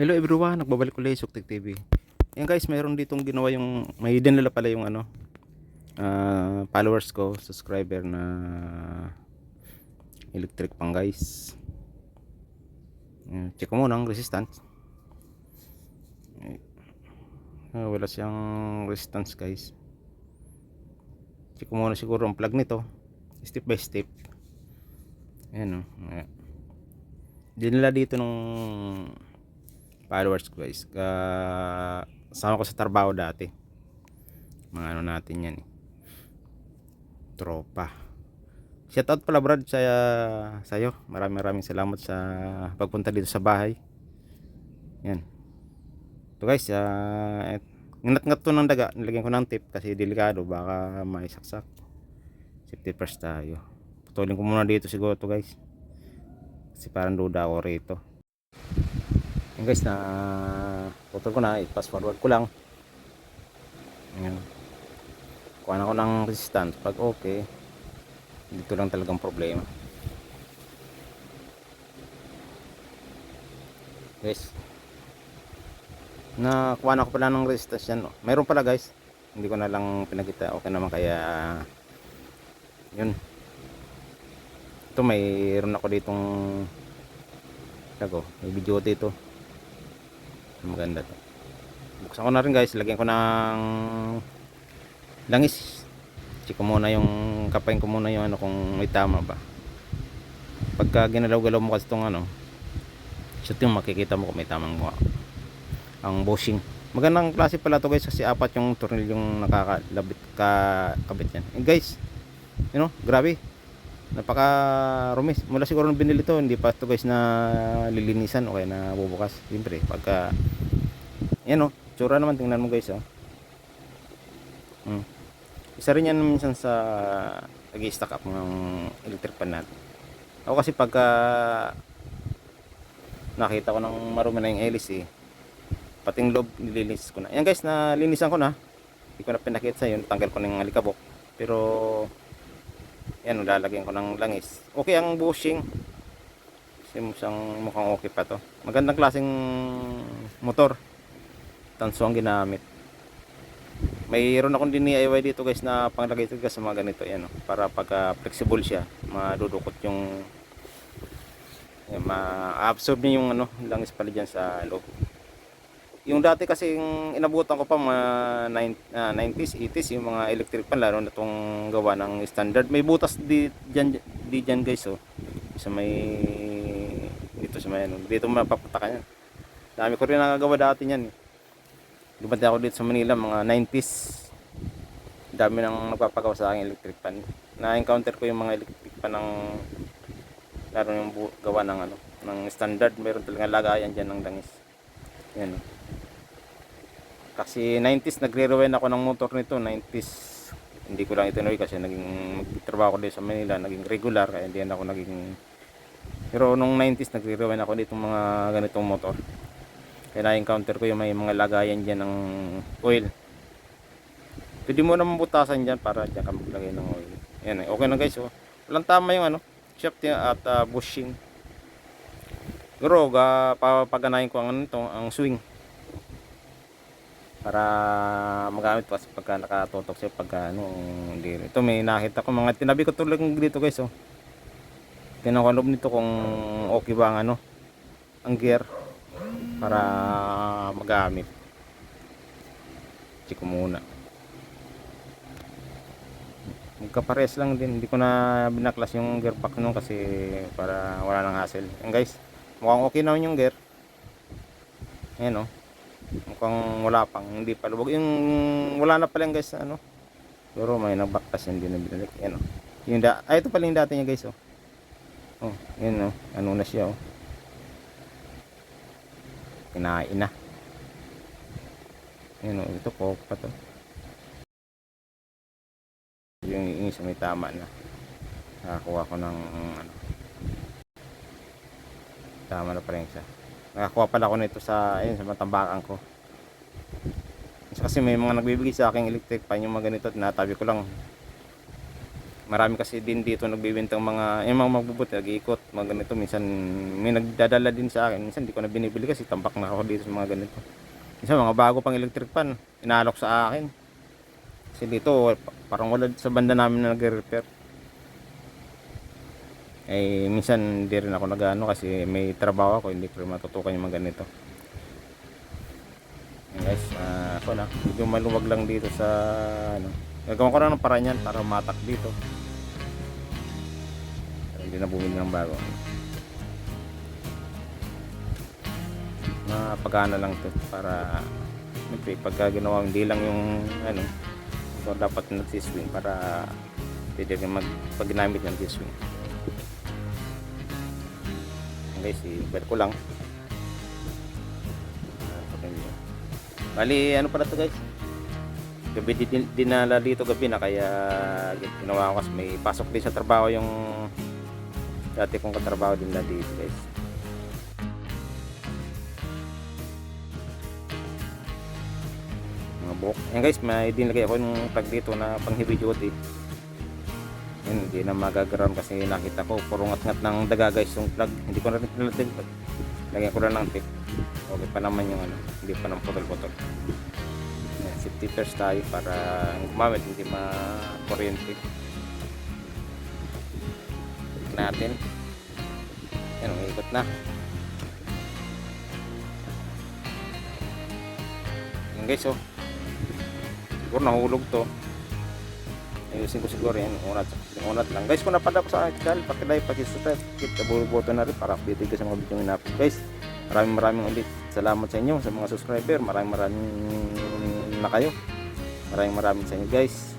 Hello everyone, nagbabalik ulit sa Suktek TV. Ayan guys, mayroon ditong ginawa yung may dinala pala yung followers ko, subscriber na electric pang guys. Ayan, check ko muna ang resistance. Wala siyang resistance guys. Check ko muna siguro ang plug nito, step by step. Ayan o. Dinala dito nung followers ko guys. Kasama ko sa trabaho dati. Mga ano natin yan, tropa. Shoutout pala Brad sa'yo. Maraming salamat sa pagpunta dito sa bahay. Yan. Ito guys, ngat-ngat to ng daga. Nilagyan ko ng tip kasi delikado. Baka maisaksak. Safety first tayo. Putulin ko muna dito siguro to guys. Kasi parang duda ako rito. Yan guys, na putol ko na. I-fast forward ko lang. Yan. Kuha na ko ng resistance. Pag okay, dito lang talagang problema guys. Nakuha na ko pala ng resistance yan. Mayroon pala guys, hindi ko na lang pinakita. Okay naman, kaya yun. Ito mayroon ako ditong may video dito. Maganda to. Buksan ko na rin guys. Lagyan ko ng langis. Check ko muna yung kapain ko muna yung kung may tama ba. Pagka ginalaw-galaw mo kasi itong shoot, yung makikita mo kung may tamang ang bushing. Magandang klase pala to guys kasi apat yung tornil yung kabit yan. And guys, grabe. Napaka rumis. Mula siguro nung binili to, hindi pa to guys na lilinisan o kaya na bubukas. Siyempre, pagka tsura naman, tingnan mo guys Isa rin yan minsan sa nag-i-stack up ng electric pan natin. Ako kasi pagka nakita ko ng marumi na yung hélice, pating loob nililinis ko na. Yan guys, nalinisan ko na. Hindi ko na pinakita sa yun. Tanggal ko ng alikabok. Pero yan, lalagyan ko ng langis. Okay ang bushing. Kasi mukhang okay pa to. Magandang klaseng motor. Tanso ang ginamit. Mayroon akong DIY dito guys na panglagay ito sa mga ganito yan, para pagka flexible siya, madudukot yung ma-absorb niya yung langis pala dyan sa loob. Yung dati kasi inabutan ko pa mga 90s, 80s yung mga electric pan, lalo na itong gawa ng standard. May butas di dyan guys sa may dito sa may dito mapapatakan yan. Dami ko rin nagagawa dati niyan Lumante ako dito sa Manila mga 90s. Dami nang nagpapagawa sa aking electric pan. Na-encounter ko yung mga electric pan ng laro yung gawa ng ng standard. Meron talagang lagayan diyan ng langis. Yan. Kasi 90s nagre-rewind ako ng motor nito, 90s. Hindi ko lang itinuloy kasi naging magtrabaho ko dito sa Manila, naging regular kaya hindi ako naging. Pero nung 90s nagre-rewind ako dito mga ganitong motor. Kaya na-encounter ko yung may mga lagayan dyan ng oil. Pwede mo naman butasan dyan para dyan ka maglagay ng oil. Yan, okay na guys. Walang tama yung shaft at bushing. Pero papaganahin ko ang swing. Para magamit pa pagka nakatutok siya pagka hindi. Ito may nakita ko mga tinabi ko tulad dito guys. Tingnan ko loob nito kung okay ba ang ang gear para magamit. Check ko muna. Magkapares lang din. Hindi ko na binaklas yung gearbox nun kasi para wala nang hassle. Yan guys, mukhang okay naman yung gear. Ayan mukhang wala pang, hindi pa lubog. Yung wala na pala guys pero may nagbaktas hindi na binalik. Ayan ito pala yung dati niya guys yun na siya kinain na. Ayan ito po pa to. Yung isa may tama na. Nakakuha ko ng tama na pa rin siya. Nakakuha pala ako nito sa matambakan ko. Kasi may mga nagbibigay sa aking electric pan yung mga ganito, tinatabi ko lang. Marami kasi din dito nagbibintang mga yung mga magbubuti, nag-iikot, mga ganito. Minsan may nagdadala din sa akin. Minsan hindi ko na binibili kasi tambak na ako dito sa mga ganito. Minsan mga bago pang electric pan, inaalok sa akin. Kasi dito parang wala sa banda namin na nagre-repair. Eh minsan hindi rin ako nagano kasi may trabaho ako, hindi ko rin matutukan yung mga ganito. Yan guys, ako na, medyo maluwag lang dito sa ano. Gagawin ko na ng paraan yan para matak dito. Hindi na bumili ng bago. Pagana lang to para pagka ginawa hindi lang yung ano, so dapat nagsiswing para pwede rin pag ginamit ng nagsiswing. Guys, i-bel ko lang. Bali ano pala to guys, gabi dinala dito gabi na, kaya ginawa ko kasi may pasok din sa trabaho yung dati kong katrabaho din na dito guys. Mga buhok yan guys, may dinlagay ako yung plug dito na pang heavy duty. Yan, hindi na magagaroon kasi nakita ko puro ngat-ngat ng daga guys yung plug. Hindi ko na rin pinalatin, lagyan ko na ng tip. Okay pa naman yung ano, hindi pa ng putol-putol. Safety first tayo para gumamit hindi ma-kuryente natin. Yan, ikot na. Yan guys, oh, siguro nahulog to. Ayusin ko siguro yan, unat lang guys. Kung napadap sa channel, pakilike, pakisubscribe, hit the bell button na rin para updated ka sa mga video na upload guys. Maraming ulit salamat sa inyo sa mga subscriber. Maraming na kayo. Maraming sa inyo guys,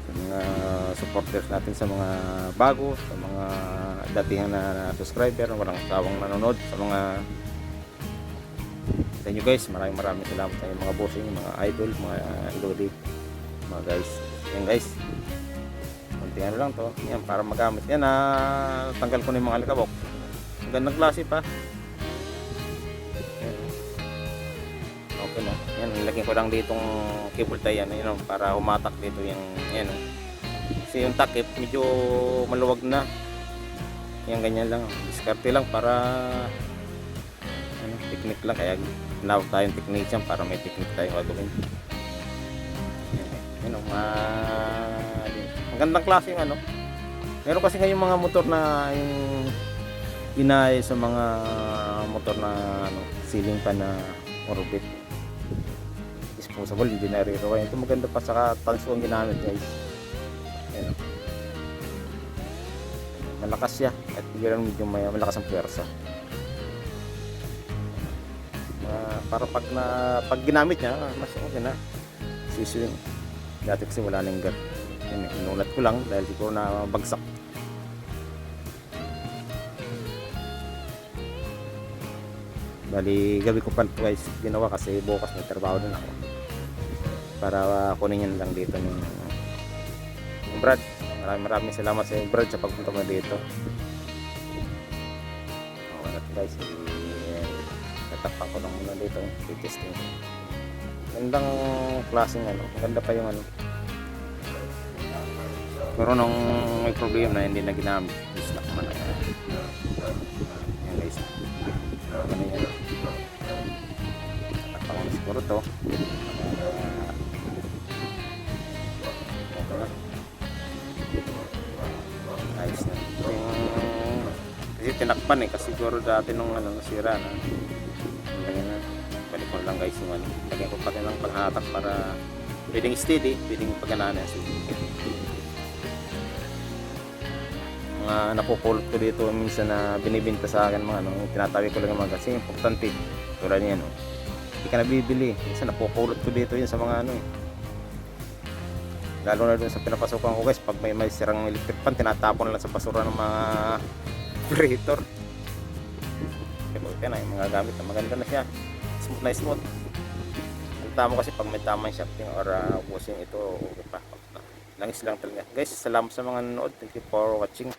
sa mga supporters natin, sa mga bago, sa mga dating na subscriber, walang sawang nanonood, sa mga sa inyo guys. Maraming salamat sa inyo mga bossing, mga idol, mga lodi, mga guys. Yan guys, konti ano lang to yan para magamit yan. Tanggal ko na yung mga alikabok. Ang gandang klase pa. Okay na yan, nilagyan ko lang ditong cable tie yan, yun, para humatak dito yung yan. Kasi yung takip medyo maluwag na yan, ganyan lang, diskarte lang para ano, technique lang, kaya tinawag tayong technician para may technique tayong gagawin. Ang gandang klase yung ano. Meron kasi ngayong mga motor na yung inay sa mga motor na ano, ceiling fan na orbit disposable, hindi na re-rewind. Ito maganda pa, saka tanso ang ginamit guys. Ayan, malakas siya at bigyan medyo malakas ang pwersa. Para pag ginamit niya, mas okay na siswing. Dati kasi wala nang gat. Inulat ko lang dahil siguro na bagsak. Bali gabi ko pa ito guys ginawa kasi bukas may trabaho din ako. Para kunin yan lang dito ng Brad. Maraming salamat sa Brad sa pagpunta mo dito. Okay guys, natapak ko lang muna dito, i-testing. Gandang klaseng ano, ganda pa yung ano. Pero nung may problema na hindi na ginamit, dislak man na yan. Yan guys, ano yan, natapak ko na siguro to. Okay na, ayos na. Kasi tinakpan kasi siguro dati nung ano, nasira na. Balik ko lang guys yung ano, lagyan ko pati ng panghatak para pwedeng steady, pwedeng pagganaan yan. Mga napupulot ko dito minsan na binibinta sa akin mga ano, tinatawi ko lang yung mga kasi importante tulad niyan, no? Hindi ka nabibili, minsan napupulot ko dito yun sa mga ano eh. Lalo na dun sa pinapasukan ko guys, pag may sirang electric pan, tinatapon lang sa basura ng mga operator. Kaya na yung mga gamit na maganda na siya, smooth na smooth. Ang tama kasi pag may tamang shafting or pushing, ito okay pa. Langis lang talaga guys. Salamat sa mga nanood, thank you for watching.